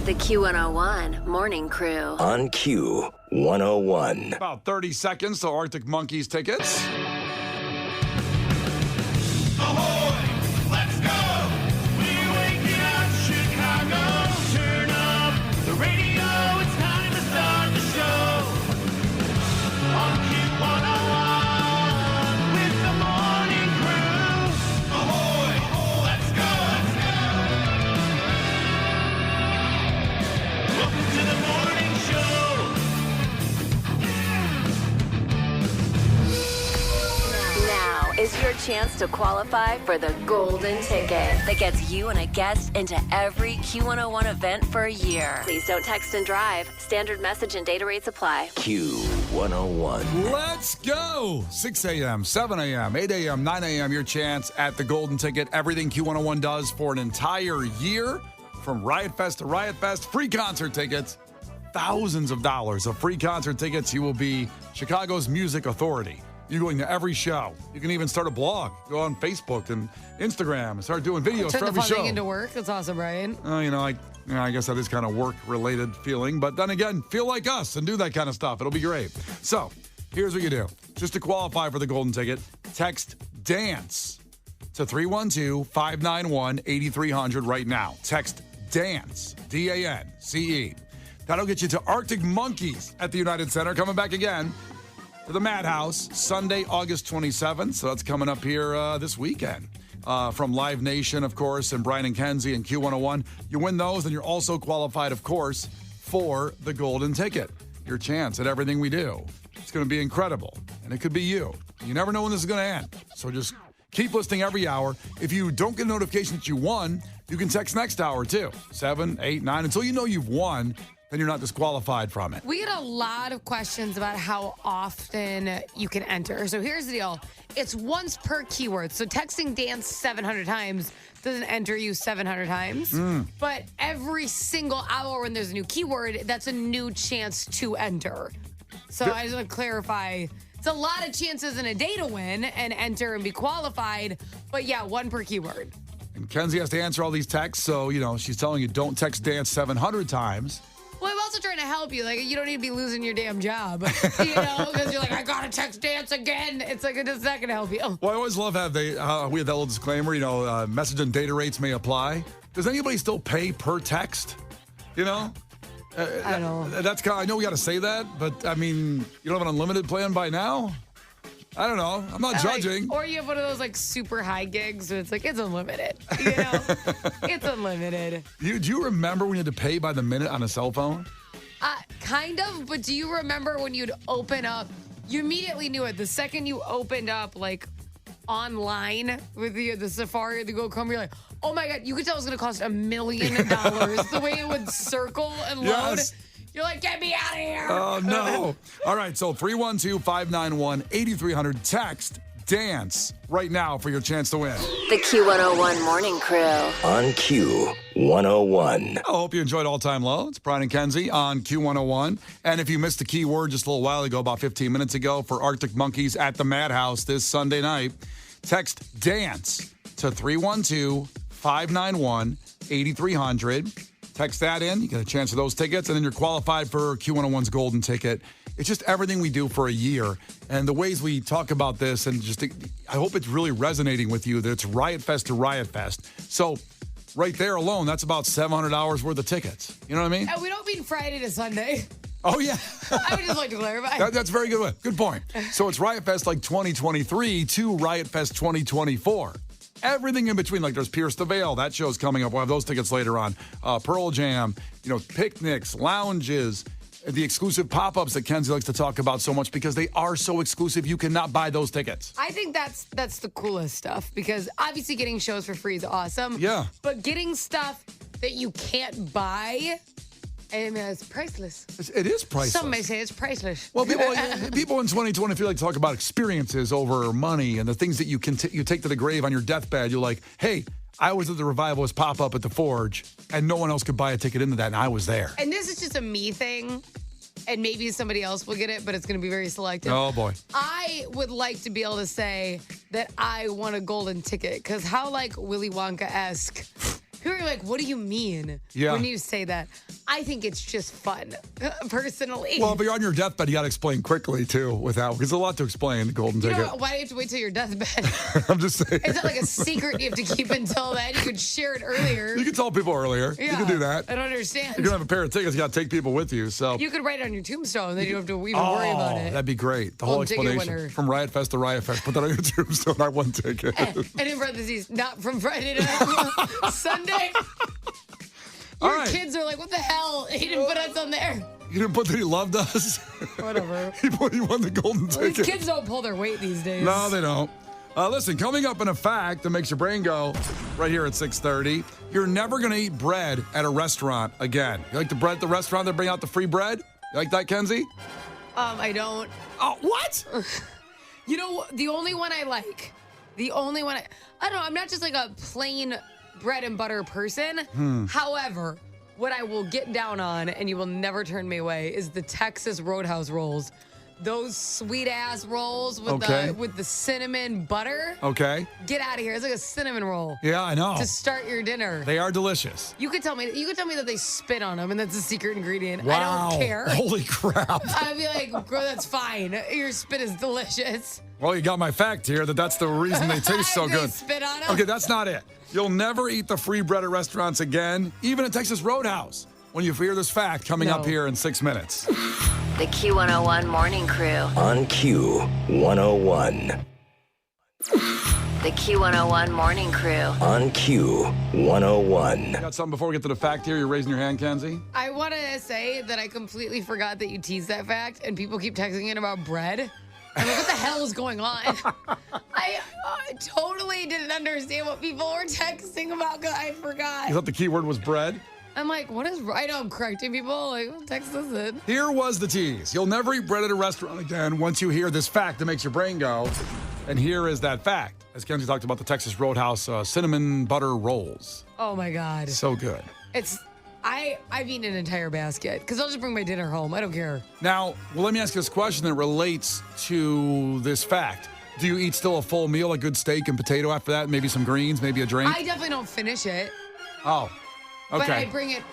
The Q101 Morning Crew. On Q101. About 30 seconds to Arctic Monkeys tickets. Ahoy! Let's go! We're waking up Chicago. Turn up the radio. It's time to start the show. On Q101 with the Morning Crew. Ahoy! Let's go! Welcome to the morning show. Now is your chance to qualify for the golden ticket that gets you and a guest into every Q101 event for a year. Please don't text and drive. Standard message and data rates apply. Q101. Let's go! 6 a.m., 7 a.m., 8 a.m., 9 a.m. Your chance at the golden ticket. Everything Q101 does for an entire year. From Riot Fest to Riot Fest. Free concert tickets. Thousands of dollars of free concert tickets. You will be Chicago's music authority. You're going to every show. You can even start a blog. Go on Facebook and Instagram and start doing videos for Turn every the show. funding into work. That's awesome, Brian. I guess that is kind of work-related feeling. But then again, feel like us and do that kind of stuff. It'll be great. So here's what you do. Just to qualify for the golden ticket, text DANCE to 312-591-8300 right now. Text DANCE, D-A-N-C-E. That'll get you to Arctic Monkeys at the United Center. Coming back again to the Madhouse, Sunday, August 27th. So that's coming up here this weekend. From Live Nation, of course, and Brian and Kenzie and Q101. You win those, and you're also qualified, of course, for the golden ticket. Your chance at everything we do. It's going to be incredible, and it could be you. You never know when this is going to end. So just keep listening every hour. If you don't get a notification that you won, you can text next hour, too. 7, 8, 9. Until you know you've won, then you're not disqualified from it. We get a lot of questions about how often you can enter. So here's the deal. It's once per keyword. So texting dance 700 times doesn't enter you 700 times. But every single hour when there's a new keyword, that's a new chance to enter. So I just want to clarify. It's a lot of chances in a day to win and enter and be qualified. But yeah, one per keyword. And Kenzie has to answer all these texts. So, she's telling you don't text dance 700 times. Well, I'm also trying to help you. Like, you don't need to be losing your damn job, because you're like, I got to text dance again. It's like, it's not going to help you. Well, I always love how we have that little disclaimer, message and data rates may apply. Does anybody still pay per text? I don't know. That's I know we got to say that, but I mean, you don't have an unlimited plan by now? I don't know. I'm not judging. Or you have one of those super high gigs where it's like, it's unlimited. It's unlimited. Do you remember when you had to pay by the minute on a cell phone? Kind of, but do you remember when you'd open up, you immediately knew it. The second you opened up online with the Safari or the Google Chrome, you're like, oh my God, you could tell it was going to cost $1 million. The way it would circle and load. Yes. You're like, get me out of here. Oh, no. All right, so 312-591-8300. Text DANCE right now for your chance to win. The Q101 Morning Crew. On Q101. I hope you enjoyed All Time Low. It's Brian and Kenzie on Q101. And if you missed the keyword just a little while ago, about 15 minutes ago, for Arctic Monkeys at the Madhouse this Sunday night, text DANCE to 312-591-8300. Text that in. You get a chance for those tickets, and then you're qualified for Q101's golden ticket. It's just everything we do for a year, and the ways we talk about this, and I hope it's really resonating with you that it's Riot Fest to Riot Fest. So right there alone, that's about $700 worth of tickets. You know what I mean? And we don't mean Friday to Sunday. Oh, yeah. I would just like to clarify. That's very good. Good point. So it's Riot Fest 2023 to Riot Fest 2024. Everything in between, there's Pierce the Veil. That show's coming up. We'll have those tickets later on. Pearl Jam, picnics, lounges, the exclusive pop-ups that Kenzie likes to talk about so much because they are so exclusive. You cannot buy those tickets. I think that's the coolest stuff because obviously getting shows for free is awesome. Yeah. But getting stuff that you can't buy, it's priceless. It is priceless. Some may say it's priceless. Well, people in 2020 feel like talk about experiences over money and the things that you can you take to the grave on your deathbed. You're like, hey, I was at the Revivalist pop-up at the Forge, and no one else could buy a ticket into that, and I was there. And this is just a me thing, and maybe somebody else will get it, but it's going to be very selective. Oh, boy. I would like to be able to say that I won a golden ticket, because how, Willy Wonka-esque People are like, what do you mean when you say that? I think it's just fun, personally. Well, if you're on your deathbed, you got to explain quickly, too, because there's a lot to explain, the golden ticket. Know, why do you have to wait till your deathbed? I'm just saying. Is that like a secret you have to keep until then? You could share it earlier. You can tell people earlier. Yeah, you can do that. I don't understand. You're going to have a pair of tickets. You got to take people with you. So you could write it on your tombstone, then you don't have to even worry about it. That'd be great. The whole explanation. From Riot Fest to Riot Fest. Put that on your tombstone. I won ticket. And in parentheses, not from Friday to Sunday. Your kids are like, what the hell? He didn't put us on there. You didn't put that he loved us? Whatever. he won the golden ticket. These kids don't pull their weight these days. No, they don't. Listen, coming up in a fact that makes your brain go right here at 6:30, you're never going to eat bread at a restaurant again. You like the bread at the restaurant that bring out the free bread? You like that, Kenzie? I don't. Oh, what? You know, the only one I like, I don't know, I'm not just like a plain bread and butter person. However, what I will get down on, and you will never turn me away, is the Texas Roadhouse rolls. Those sweet ass rolls with the cinnamon butter. Okay. Get out of here. It's like a cinnamon roll. Yeah, I know. To start your dinner. They are delicious. You could tell me that they spit on them and that's a secret ingredient. Wow. I don't care. Holy crap. I'd be like, bro, that's fine. Your spit is delicious. Well, you got my fact here that's the reason they taste so good. Spit on them. Okay, that's not it. You'll never eat the free bread at restaurants again, even at Texas Roadhouse, when you hear this fact coming up here in 6 minutes. The Q101 Morning Crew. On Q101. The Q101 Morning Crew. On Q101. Got something before we get to the fact here? You're raising your hand, Kenzie? I want to say that I completely forgot that you teased that fact, and people keep texting in about bread. I'm like, what the hell is going on? I totally didn't understand what people were texting about because I forgot. You thought the key word was bread? I'm like, what is right? I'm correcting people. Like, what text is it? Here was the tease. You'll never eat bread at a restaurant again once you hear this fact that makes your brain go. And here is that fact. As Kenzie talked about the Texas Roadhouse cinnamon butter rolls. Oh, my God. So good. I've eaten an entire basket because I'll just bring my dinner home. I don't care. Now, well, let me ask you this question that relates to this fact. Do you eat still a full meal, a good steak and potato after that? Maybe some greens, maybe a drink? I definitely don't finish it. Oh, okay.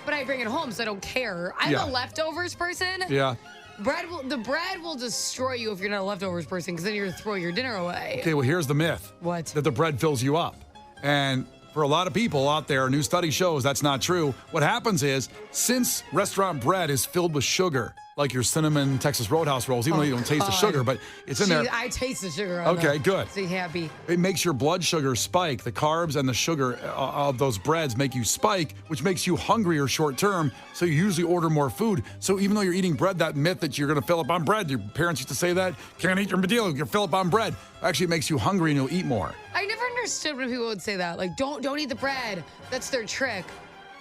But I bring it home, so I don't care. I'm a leftovers person. Yeah. The bread will destroy you if you're not a leftovers person because then you're going to throw your dinner away. Okay, well, here's the myth. What? That the bread fills you up. And for a lot of people out there, a new study shows that's not true. What happens is, since restaurant bread is filled with sugar, like your cinnamon Texas Roadhouse rolls, even though you don't taste the sugar, but it's in there. I taste the sugar on Okay, them. good. So happy. It makes your blood sugar spike. The carbs and the sugar of those breads make you spike, which makes you hungrier short term. So you usually order more food. So even though you're eating bread, that myth that you're going to fill up on bread, your parents used to say that, can't eat your meal, you fill up on bread. Actually, it makes you hungry and you'll eat more. I never understood when people would say that. Like, don't eat the bread. That's their trick.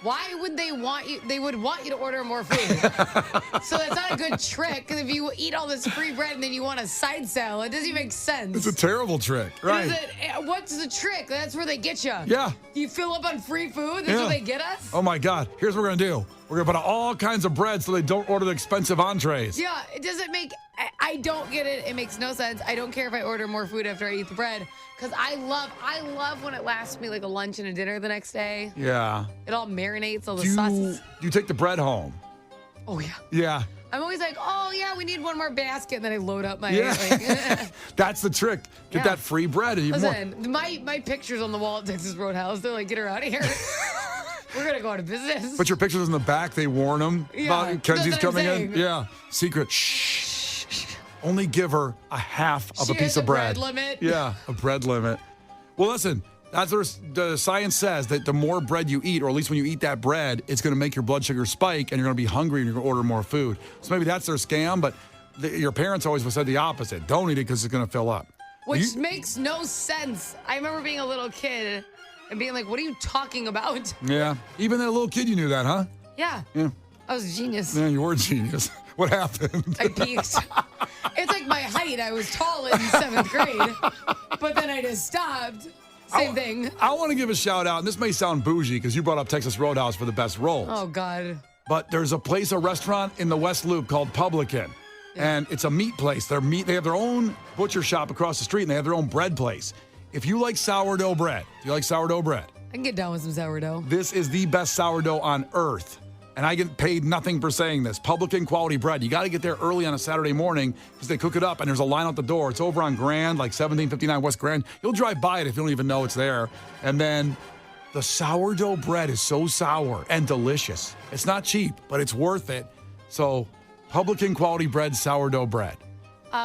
Why would they want you? They would want you to order more food. So that's not a good trick. Because if you eat all this free bread and then you want a side salad, it doesn't even make sense. It's a terrible trick, right? What's the trick? That's where they get you. Yeah. You fill up on free food? That's where they get us? Oh, my God. Here's what we're going to do. We're going to put all kinds of bread so they don't order the expensive entrees. Yeah, it doesn't make... I don't get it. It makes no sense. I don't care if I order more food after I eat the bread. Because I love when it lasts me like a lunch and a dinner the next day. Yeah. It all marinates, all the sauces. Do you take the bread home? Oh, yeah. Yeah. I'm always like, oh, yeah, we need one more basket. And then I load up my... That's the trick. Get that free bread. And Listen, my picture's on the wall at Texas Roadhouse. They're like, get her out of here. We're going to go out of business. But your pictures in the back, they warn them about Kenzie's coming in. Yeah. Secret. Shh. Only give her a half of a piece of bread. Bread limit. Yeah, a bread limit. Well, listen, that's what the science says, that the more bread you eat, or at least when you eat that bread, it's going to make your blood sugar spike, and you're going to be hungry, and you're going to order more food. So maybe that's their scam, but your parents always said the opposite. Don't eat it because it's going to fill up. Which makes no sense. I remember being a little kid and being like, what are you talking about? Yeah. Even that little kid, you knew that, huh? Yeah. Yeah. I was a genius. Yeah, you were a genius. What happened? I peaked. It's like my height. I was tall in 7th grade, but then I just stopped. Same thing. I want to give a shout out, and this may sound bougie because you brought up Texas Roadhouse for the best rolls. Oh, God. But there's a restaurant in the West Loop called Publican, and it's a meat place. They have their own butcher shop across the street, and they have their own bread place. If you like sourdough bread, do you like sourdough bread? I can get down with some sourdough. This is the best sourdough on earth. And I get paid nothing for saying this. Publican quality bread. You got to get there early on a Saturday morning because they cook it up and there's a line out the door. It's over on Grand, like 1759 West Grand. You'll drive by it if you don't even know it's there. And then the sourdough bread is so sour and delicious. It's not cheap, but it's worth it. So, Publican quality bread, sourdough bread.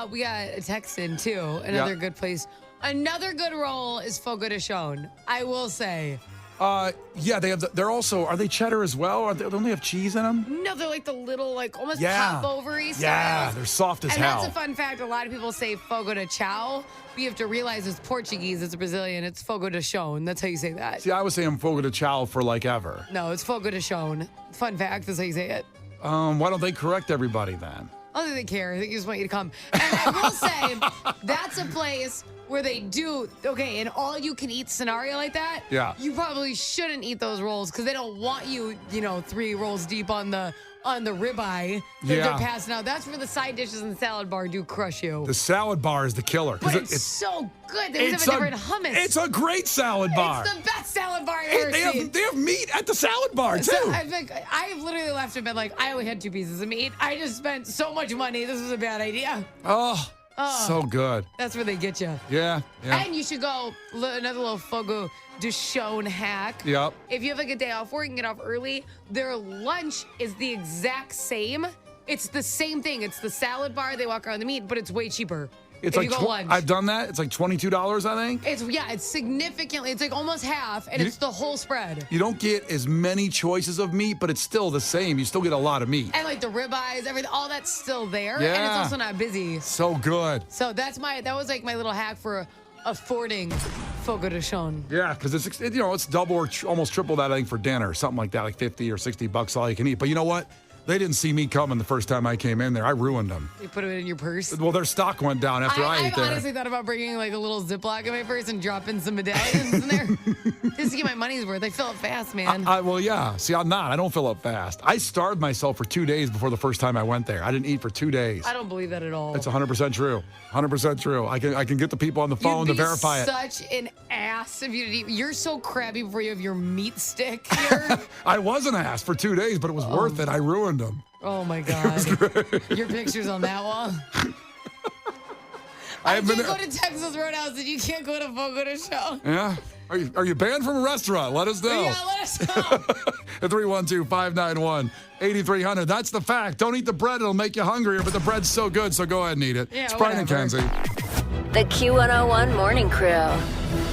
We got a text in, too. Another good place. Another good roll is Fogo de Chão. I will say. Yeah, they're also, are they cheddar as well? Don't they have cheese in them? No, they're like the little, like almost pop-over-y styles. Yeah, they're soft as hell. And that's a fun fact. A lot of people say Fogo de Chão. But you have to realize it's Portuguese, it's Brazilian, it's Fogo de Chão. That's how you say that. See, I was saying Fogo de Chão for like ever. No, it's Fogo de Chão. Fun fact, that's how you say it. Why don't they correct everybody then? I don't think they care. I think they just want you to come. And I will say, that's a place where they do, okay, an all-you-can-eat scenario like that, you probably shouldn't eat those rolls because they don't want you, 3 rolls deep on the ribeye that they're passing out. That's where the side dishes and salad bar do crush you. The salad bar is the killer. But it's so good. They have a different hummus. It's a great salad bar. It's the best salad bar I've ever seen. They have meat at the salad bar, too. So I've literally left and been like, I only had 2 pieces of meat. I just spent so much money. This was a bad idea. Oh, so good. That's where they get you. Yeah. And you should go, another little Fogo de Chão hack. Yep. If you have like a day off work, you can get off early. Their lunch is the exact same. It's the same thing. It's the salad bar. They walk around the meat, but it's way cheaper. It's like lunch. I've done that. It's like $22, I think. It's significantly. It's like almost half, and it's the whole spread. You don't get as many choices of meat, but it's still the same. You still get a lot of meat. And like the ribeyes, everything, all that's still there, and it's also not busy. So good. So that was like my little hack for affording Fogo de Chão. Yeah, because it's double or almost triple that, I think, for dinner, something like that, like $50 or $60 all you can eat. But you know what? They didn't see me coming the first time I came in there. I ruined them. You put it in your purse? Well, their stock went down after I ate there. I honestly thought about bringing like a little Ziploc in my purse and dropping some medallions in there. Just to get my money's worth. I fill up fast, man. Well, yeah. See, I'm not. I don't fill up fast. I starved myself for 2 days before the first time I went there. I didn't eat for 2 days. I don't believe that at all. It's 100% true. 100% true. I can get the people on the phone to verify it. Such an ass if you didn't eat. You're so crabby before you have your meat stick here. I was an ass for 2 days, but it was worth it. I ruined them. Oh my God. Your picture's on that wall. I can't go to Texas Roadhouse and you can't go to Fogo de Chão. Yeah. Are you banned from a restaurant? Let us know. Yeah, let us know. At 312-591-8300. That's the fact. Don't eat the bread. It'll make you hungrier, but the bread's so good, so go ahead and eat it. Yeah, it's Brian and Kenzie. The Q101 Morning Crew.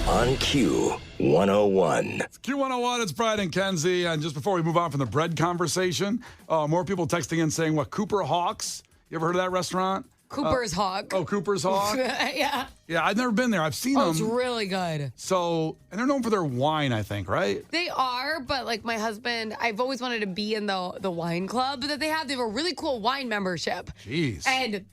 On Q101. It's Q101, it's Brian and Kenzie. And just before we move on from the bread conversation, more people texting in saying, Cooper Hawks? You ever heard of that restaurant? Cooper's Hawk. Oh, Cooper's Hawk? Yeah. Yeah, I've never been there. I've seen them. It's really good. So, and they're known for their wine, I think, right? They are, but like my husband, I've always wanted to be in the wine club that they have. They have a really cool wine membership. Jeez. And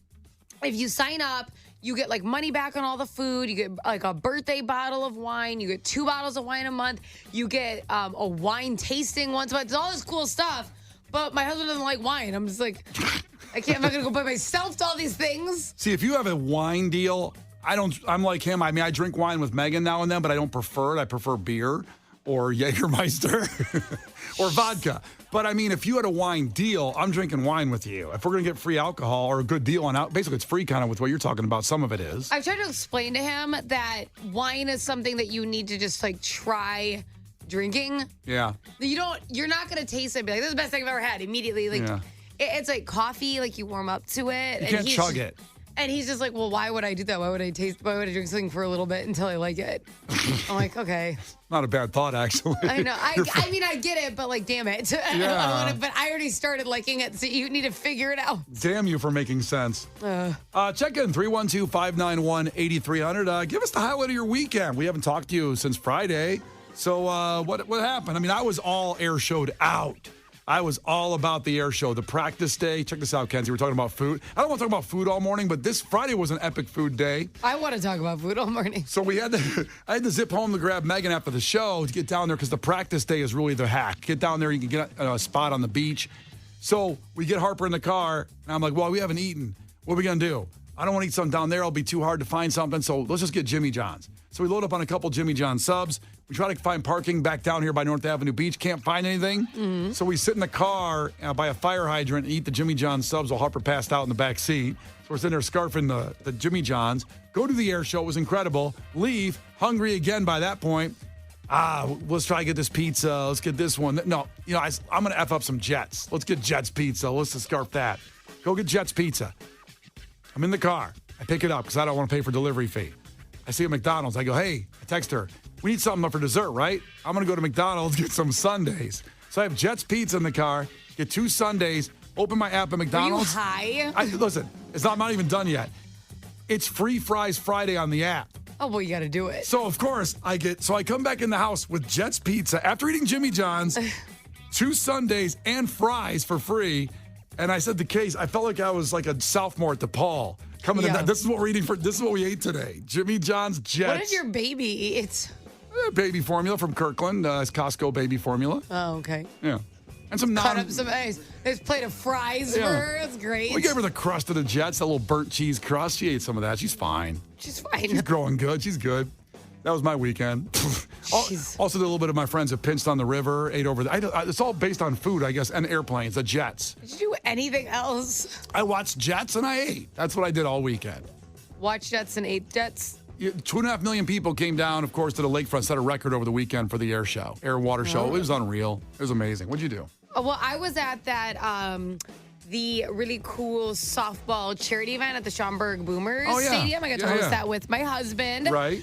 if you sign up, you get like money back on all the food. You get like a birthday bottle of wine. You get 2 bottles of wine a month. You get a wine tasting once a month. It's all this cool stuff. But my husband doesn't like wine. I'm just like, I'm not going to go by myself to all these things. See, if you have a wine deal, I'm like him. I mean, I drink wine with Megan now and then, but I don't prefer it. I prefer beer or Jägermeister or vodka. But I mean, if you had a wine deal, I'm drinking wine with you. If we're going to get free alcohol or a good deal on out, basically it's free kind of with what you're talking about. Some of it is. I've tried to explain to him that wine is something that you need to just like try drinking. Yeah. You're not going to taste it and be like, this is the best thing I've ever had immediately. Like, it's like coffee, like you warm up to it. You can't chug it. And he's just like, well, why would I do that? Why would I drink something for a little bit until I like it? I'm like, okay. Not a bad thought, actually. I know. I mean, I get it, but like, damn it. Yeah. But I already started liking it, so you need to figure it out. Damn you for making sense. Check in 312-591-8300. Give us the highlight of your weekend. We haven't talked to you since Friday. So what happened? I mean, I was all air showed out. I was all about the air show, the practice day. Check this out, Kenzie. We're talking about food. I don't want to talk about food all morning, but this Friday was an epic food day. I want to talk about food all morning. So I had to zip home to grab Megan after the show to get down there because the practice day is really the hack. Get down there, you can get a spot on the beach. So we get Harper in the car, and I'm like, well, we haven't eaten. What are we going to do? I don't want to eat something down there. It'll be too hard to find something, so let's just get Jimmy John's. So we load up on a couple Jimmy John subs. We try to find parking back down here by North Avenue Beach. Can't find anything. So we sit in the car by a fire hydrant and eat the Jimmy John's subs while Harper passed out in the back seat. So we're sitting there scarfing the Jimmy John's. Go to the air show. It was incredible. Leave. Hungry again by that point. Let's try to get this pizza. Let's get this one. No, I'm going to F up some Jets. Let's get Jets pizza. Let's just scarf that. Go get Jets pizza. I'm in the car. I pick it up because I don't want to pay for delivery fee. I see a McDonald's. I go, hey, I text her. We need something for dessert, right? I'm going to go to McDonald's, get some sundaes. So I have Jets pizza in the car, get 2 sundaes, open my app at McDonald's. Are you high? Listen, I'm not even done yet. It's Free Fries Friday on the app. Oh, well, you got to do it. So, of course, I come back in the house with Jets pizza after eating Jimmy John's, 2 sundaes and fries for free. And I said to Case, I felt like I was like a sophomore at DePaul. Coming in, this is what we're eating this is what we ate today. Jimmy John's Jets. What did your baby eat? Baby formula from Kirkland. It's Costco baby formula. Oh, okay. Yeah. And some Cut up some eggs. There's a plate of fries for her. That's great. We gave her the crust of the Jets, that little burnt cheese crust. She ate some of that. She's fine. She's fine. She's growing good. She's good. That was my weekend. Also, did a little bit of my friends have pinched on the river, ate over there. It's all based on food, I guess, and airplanes, the Jets. Did you do anything else? I watched Jets and I ate. That's what I did all weekend. Watch Jets and ate Jets? 2.5 million people came down, of course, to the lakefront, set a record over the weekend for the air and water show. It was unreal. It was amazing. What'd you do? Well, I was at that the really cool softball charity event at the Schaumburg Boomers Stadium. I got to host that with my husband. Right.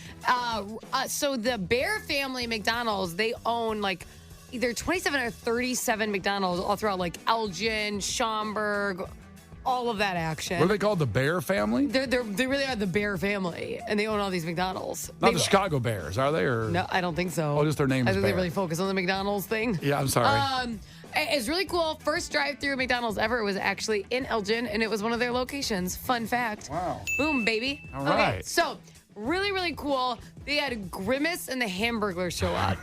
So the Bear family McDonald's, they own like either 27 or 37 McDonald's all throughout like Elgin, Schaumburg, all of that action. What are they called? The Bear family? They really are the Bear family, and they own all these McDonald's. Not the Chicago Bears, are they? Or no, I don't think so. Oh, just their name I is think Bear. they really focus on the McDonald's thing. Yeah, I'm sorry. It's really cool. First drive-through McDonald's ever was actually in Elgin, and it was one of their locations. Fun fact. Wow. Boom, baby. All right. Okay, so really, really cool. They had Grimace and the Hamburglar show up,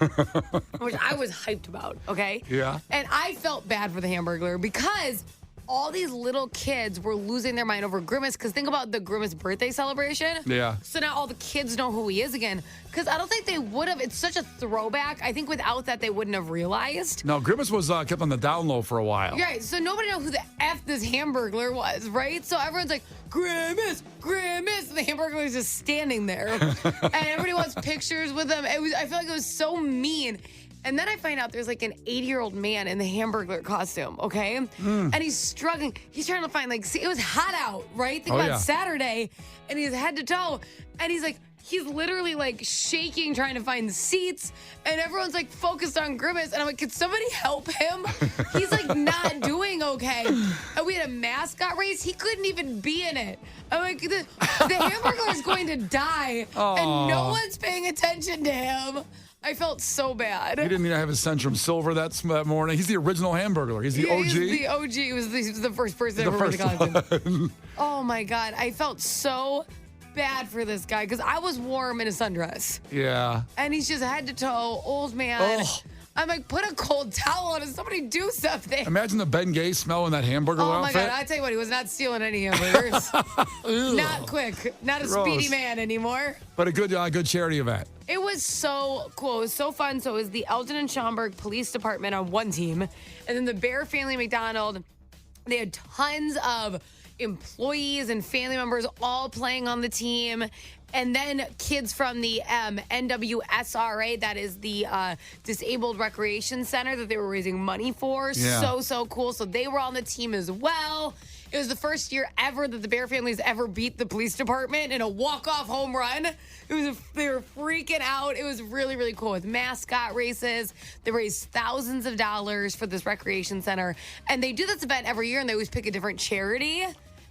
which I was hyped about, okay? Yeah. And I felt bad for the Hamburglar because all these little kids were losing their mind over Grimace, because think about the Grimace birthday celebration. Yeah. So now all the kids know who he is again, because I don't think they would have. It's such a throwback. I think without that, they wouldn't have realized. No, Grimace was kept on the down low for a while. Right, so nobody knows who the F this Hamburglar was, right? So everyone's like, Grimace, Grimace, and the Hamburglar is just standing there. And everybody wants pictures with him. I feel like it was so mean. And then I find out there's like an 80-year-old man in the Hamburglar costume, okay? And he's struggling. He's trying to find, it was hot out, right? Think about Saturday, and he's head to toe. And he's literally like shaking, trying to find seats. And everyone's like focused on Grimace. And I'm like, can somebody help him? He's like not doing okay. And we had a mascot race. He couldn't even be in it. I'm like, the Hamburglar is going to die. And no one's paying attention to him. I felt so bad. He didn't even have his Centrum Silver that morning. He's the original Hamburglar. He's the OG. He's the OG. He was the first person ever with the costume. Oh, my God. I felt so bad for this guy because I was warm in a sundress. Yeah. And he's just head to toe, old man. Oh. I'm like, put a cold towel on and somebody do something. Imagine the Ben Gay smell in that hamburger Oh, outfit. my God. I tell you what, he was not stealing any hamburgers. Not quick. Not a Gross. speedy man anymore. But a good charity event. It was so cool. It was so fun. So it was the Elgin and Schaumburg Police Department on one team. And then the Bear Family McDonald, they had tons of employees and family members all playing on the team. And then kids from the NWSRA, that is the Disabled Recreation Center that they were raising money for. Yeah. So cool. So they were on the team as well. It was the first year ever that the Bear families ever beat the police department in a walk-off home run. They were freaking out. It was really, really cool with mascot races. They raised thousands of dollars for this recreation center. And they do this event every year, and they always pick a different charity.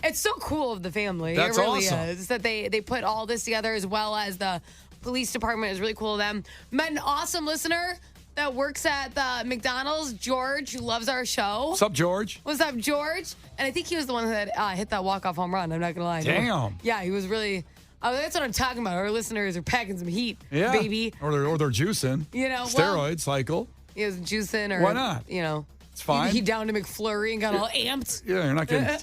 It's so cool of the family. That's it really awesome. is. That they put all this together, as well as the police department is really cool of them. Met an awesome listener that works at the McDonald's, George, who loves our show. What's up, George? What's up, George? And I think he was the one that hit that walk-off home run. I'm not going to lie. Damn. Yeah, he was really... that's what I'm talking about. Our listeners are packing some heat, baby. Or they're juicing. Steroid cycle. He was juicing, or why not? It's fine. He downed a McFlurry and got all amped. Yeah,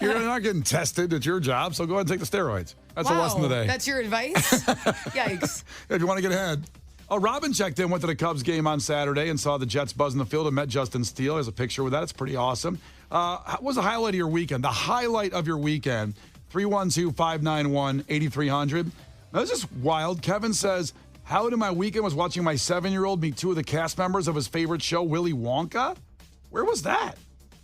you're not getting tested at your job, so go ahead and take the steroids. That's a lesson today. That's your advice? Yikes. If you want to get ahead. Oh, Robin checked in, went to the Cubs game on Saturday and saw the Jets buzzing the field and met Justin Steele. There's a picture with that. It's pretty awesome. What was the highlight of your weekend? The highlight of your weekend, 312-591-8300. Now, this is wild. Kevin says, highlight of my weekend was watching my 7-year-old meet 2 of the cast members of his favorite show, Willy Wonka. Where was that?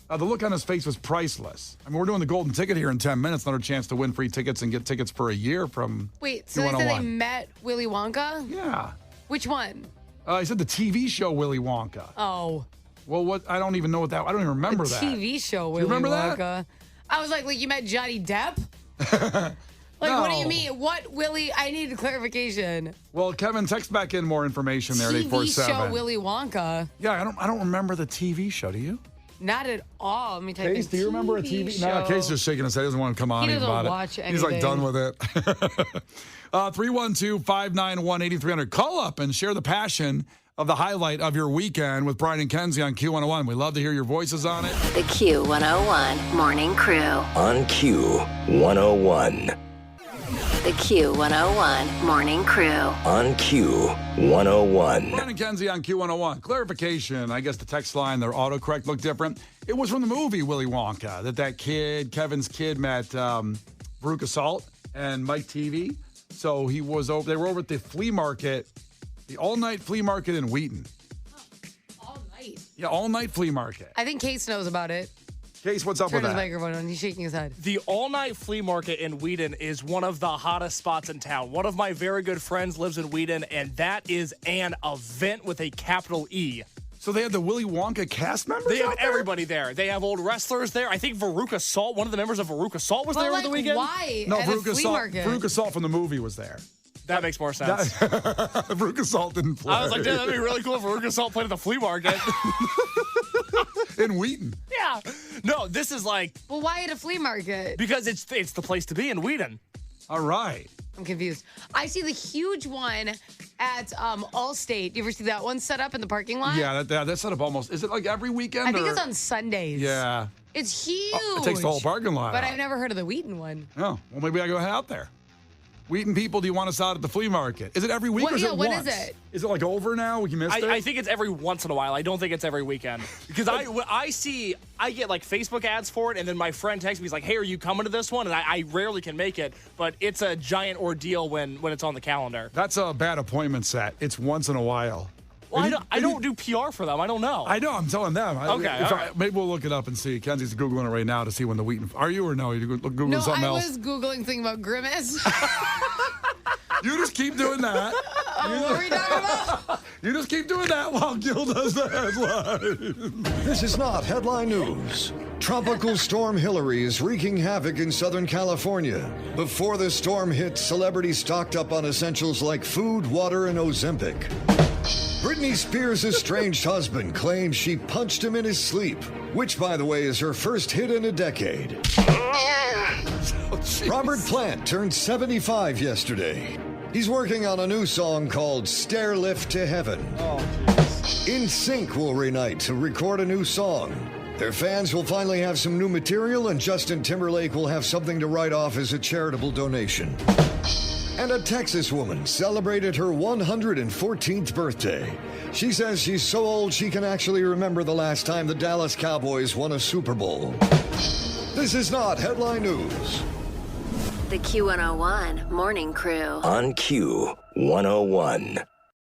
The look on his face was priceless. I mean, we're doing the golden ticket here in 10 minutes. Another chance to win free tickets and get tickets for a year from Wait, so they said they 101. met Willy Wonka? Yeah. Which one? He said the TV show Willy Wonka. Oh. Well, what? I don't even know what that. I don't even remember that. TV show Willy remember Wonka. that? I was like you met Johnny Depp? Like, No. what do you mean? What Willy? I need clarification. Well, Kevin, text back in more information there. TV 847. show Willy Wonka. Yeah, I don't remember the TV show. Do you? Not at all. Let me type in Case, do you remember a TV? show. No, Case just shaking his head. He doesn't want to come on He even doesn't about watch it. He's like anything. done with it. 312-591-8300. Call up and share the passion of the highlight of your weekend with Brian and Kenzie on Q101. We love to hear your voices on it. The Q101 Morning Crew. On Q101. The Q101 Morning Crew. On Q101. Brian and Kenzie on Q101. Clarification, I guess the text line, their autocorrect looked different. It was from the movie Willy Wonka that kid, Kevin's kid, met Veruca Salt and Mike TV. So they were over at the flea market, the all-night flea market in Wheaton. All night. Yeah, all-night flea market. I think Case knows about it. Case, what's up Turn with his that? microphone on. He's shaking his head. The all-night flea market in Wheaton is one of the hottest spots in town. One of my very good friends lives in Wheaton, and that is an event with a capital E. So they had the Willy Wonka cast members They have out there? everybody there. They have old wrestlers there. I think Veruca Salt, one of the members of Veruca Salt, was But there like, over the weekend. why? No, At a Veruca flea Salt, market. Veruca Salt from the movie was there. That makes more sense. Veruca Salt didn't play. I was like, dude, that'd be really cool if Veruca Salt played at the flea market. In Wheaton. Yeah. No, this is like, Well, why at a flea market? because it's the place to be in Wheaton. All right. I'm confused. I see the huge one at Allstate. You ever see that one set up in the parking lot? Yeah, that's set up almost. Is it like every weekend? I think or- it's on Sundays. Yeah. It's huge. It takes the whole parking lot But out. I've never heard of the Wheaton one. Oh, well, maybe I go head out there. Wheaton people, do you want us out at the flea market? Is it every week What- or is yeah, it when once? is it? Is it like over now? We missed it? I think it's every once in a while. I don't think it's every weekend. Because I get like Facebook ads for it, and then my friend texts me, he's like, hey, are you coming to this one? And I rarely can make it, but it's a giant ordeal when it's on the calendar. That's a bad appointment set. It's once in a while. Well, I don't do PR for them. I don't know. I know. I'm telling them. Okay, all right. Maybe we'll look it up and see. Kenzie's Googling it right now to see when the Wheaton. Are you or no? You Googling No, something I else? was Googling something about Grimace. You just keep doing that. What were we talking about? You just keep doing that while Gil does the headline. This is not headline news. Tropical Storm Hillary is wreaking havoc in Southern California. Before the storm hit, celebrities stocked up on essentials like food, water, and Ozempic. Britney Spears' estranged husband claims she punched him in his sleep, which, by the way, is her first hit in a decade. Robert Plant turned 75 yesterday. He's working on a new song called Stair Lift to Heaven. In Sync will reunite to record a new song. Their fans will finally have some new material, and Justin Timberlake will have something to write off as a charitable donation. And a Texas woman celebrated her 114th birthday. She says she's so old she can actually remember the last time the Dallas Cowboys won a Super Bowl. This is not headline news. The Q101 Morning Crew. On Q101.